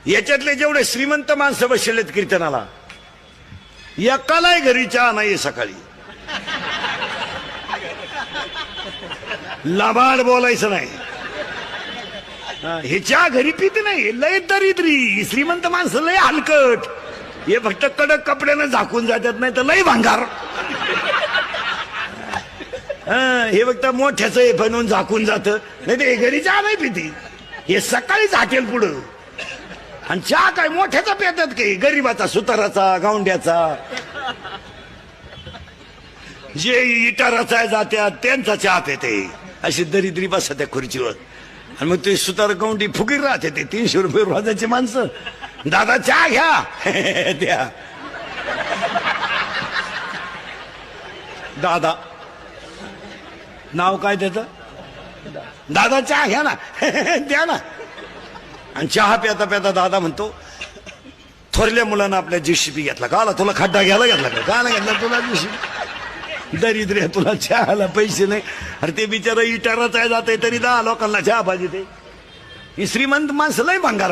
याच्यातले जेवढे श्रीमंत माणसं बसलेत कीर्तनाला, एकालाही घरी चहा नाही सकाळी. लबाड बोलायचं नाही. हे चहा घरी पित नाही, लय दरिद्री. श्रीमंत माणसं लय हलकट, हे फक्त कडक कपड्यानं झाकून जातात, नाही तर लय भांगार. हे फक्त मोठ्याच हे बनवून झाकून जात, नाही ते घरी चहा नाही पिती. हे सकाळी झाकेल पुढं. आणि चहा काय मोठ्याचा पितात काही, गरीबाचा, सुताराचा, गावंड्याचा. जे इटाराचा जात्यात त्यांचा चहा पिते. अशी दरिद्री बसा त्या खुर्चीवर. आणि मग ते सुतार गावंडी फुगीर राहते. ते 300 रुपये रोजाची माणसं. दादा चहा घ्या द्या. दादा नाव काय त्याचं, दादा चहा घ्या ना द्या ना. आणि चहा प्याता प्याता दादा म्हणतो, थोरल्या मुलानं आपल्या JCB घेतला का, आला तुला खड्डा घ्यायला घेतला का घेतला तुला JCB. दरिद्र तुला चहाला पैसे नाही. अरे ते बिचारा इटाराचा जाते तरी 10 लोकांना चहा पाहिजे. ते ही श्रीमंत माणसं लय भंगार.